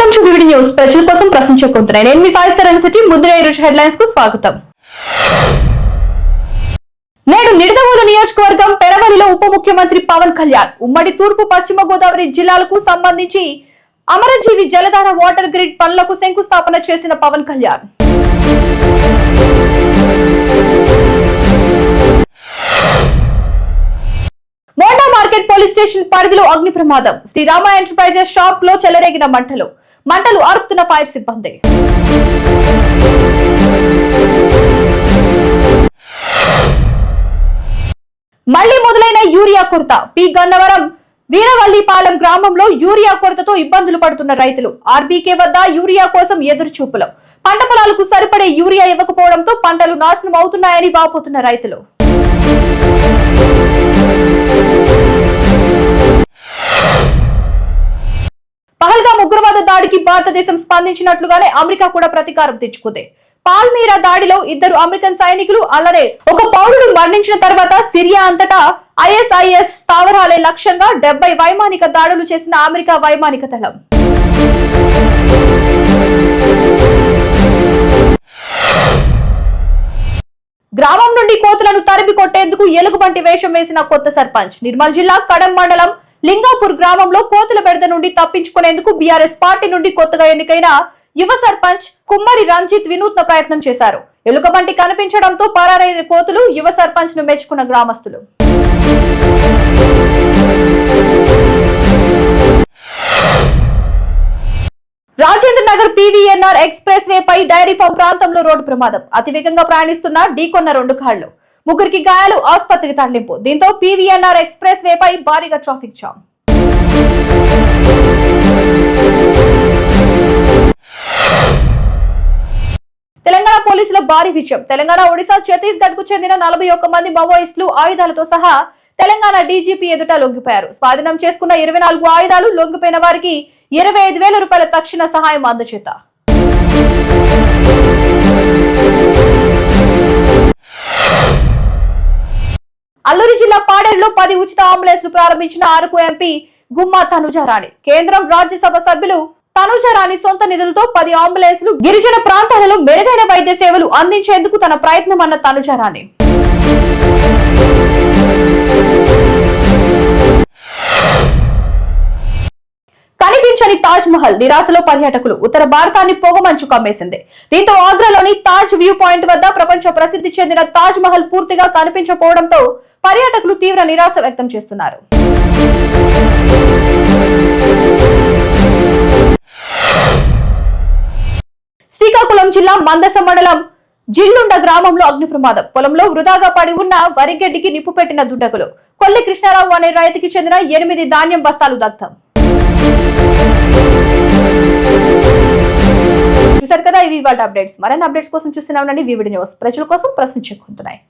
Welcome to VVD news. ప్రజల కోసం ప్రశ్నించుకుంటున్నాను. నేను మీ సాయిస్తరన్ సిటీ. ముందుగా ఈరోజు హెడ్లైన్స్ కు స్వాగతం. నేడు నిడదవోలు నియోజకవర్గం పెరవలిలో ఉప ముఖ్యమంత్రి పవన్ కళ్యాణ్ ఉమ్మడి తూర్పు పశ్చిమ గోదావరి జిల్లాలకు సంబంధించి అమరజీవి జలధార వాటర్ గ్రిడ్ పనులకు శంకుస్థాపన చేసిన Pavan Kalyan. Monda market police station పరిధిలో అగ్ని ప్రమాదం. శ్రీరామ ఎంటర్ప్రైజెస్ షాప్ లో చెలరేగిన మంటలు ఆర్పుతున్న ఫైర్ సిబ్బంది. మళ్లీ మొదలైన యూరియా కొరత. పి గన్నవరం వీరవల్లిపాలెం గ్రామంలో యూరియా కొరతతో ఇబ్బందులు పడుతున్న రైతులు. ఆర్బీకే వద్ద యూరియా కోసం ఎదురుచూపులు. పంట పొలాలకు సరిపడే యూరియా ఇవ్వకపోవడంతో పంటలు నాశనం అవుతున్నాయని వాపోతున్న రైతులు. పహల్గామ్ ఉగ్రవాద దాడికి భారతదేశం స్పందించినట్లుగానే అమెరికా కూడా ప్రతీకారం తెచ్చుకుంది. పాల్మీరా దాడిలో 2 అమెరికన్ సైనికులు అలానే ఒక పౌరుడు మరణించిన తర్వాత సిరియా అంతటా ఐఎస్ఐఎస్ స్థావరాలే లక్ష్యంగా 70 వైమానిక దాడులు చేసిన అమెరికా వైమానిక దళం. గ్రామం నుండి కోతులను తరిమి కొట్టేందుకు ఎలుగుబంటి వేషం వేసిన కొత్త సర్పంచ్. నిర్మల్ జిల్లా కడం మండలం లింగాపూర్ గ్రామంలో కోతుల బెడద నుండి తప్పించుకునేందుకు బీఆర్ఎస్ పార్టీ నుండి కొత్తగా ఎన్నికైన యువ సర్పంచ్ కుమ్మరి రంజిత్ వినూత్న ప్రయత్నం చేశారు. ఎలుకబంటి కనిపించడంతో పరారైన కోతులు యువ సర్పంచ్ ను మెచ్చుకున్న గ్రామస్తులు. Rajendra Nagar PVNR expressway పై డైరీ ఫామ్ ప్రాంతంలో రోడ్డు ప్రమాదం. అతివేగంగా ప్రయాణిస్తున్న ఢీకొన్న 2 కార్లు. 3 గాయాలు, ఆసుపత్రికి తరలింపు. దీంతో పీవీఎన్ఆర్ ఎక్స్ప్రెస్ వే పై భారీగా ట్రాఫిక్ జామ్. తెలంగాణ పోలీసుల భారీ విజయం. తెలంగాణ, ఒడిశా, ఛత్తీస్గఢ్ కు చెందిన 41 మంది మావోయిస్టులు ఆయుధాలతో సహా తెలంగాణ డీజీపీ ఎదుట లొంగిపోయారు. స్వాధీనం చేసుకున్న 24 ఆయుధాలు, లొంగిపోయిన వారికి 25,000 రూపాయల తక్షణ సహాయం అందజేత. అల్లూరి జిల్లా పాడేరులో 10 ఉచిత అంబులెన్స్లు ప్రారంభించిన అరకు ఎంపీ గుమ్మా తనుజారాణి. కేంద్రం, రాజ్యసభ సభ్యులు తనుజారాణి సొంత నిధులతో 10 అంబులెన్స్లు గిరిజన ప్రాంతాలలో మెరుగైన వైద్య సేవలు అందించేందుకు తన ప్రయత్నం అన్న తనుజారాణి. కనిపించని తాజ్ మహల్ నిరాశలో పర్యాటకులు. ఉత్తర భారతాన్ని పొగమంచు కమ్మేసింది. దీంతో ఆగ్రాలోని తాజ్ వ్యూ పాయింట్ వద్ద ప్రపంచ ప్రసిద్ధి చెందిన తాజ్ మహల్ పూర్తిగా కనిపించకపోవడంతో పర్యాటకులు తీవ్ర నిరాశ వ్యక్తం చేస్తున్నారు. శ్రీకాకుళం జిల్లా మందస మండలం జిల్లుండ గ్రామంలో అగ్ని ప్రమాదం. పొలంలో వృధాగా పడి ఉన్న వరిగడ్డికి నిప్పు పెట్టిన దుండగులు. కొల్లి కృష్ణారావు అనే రైతుకి చెందిన 8 ధాన్యం బస్తాలు దగ్ధం. చూసారు కదా, ఇవి ఇవాళ అప్డేట్స్. మరిన్ని అప్డేట్స్ కోసం చూస్తూనే ఉండండి వివిడి న్యూస్. ప్రజల కోసం ప్రశ్నించుకుంటున్నాయి.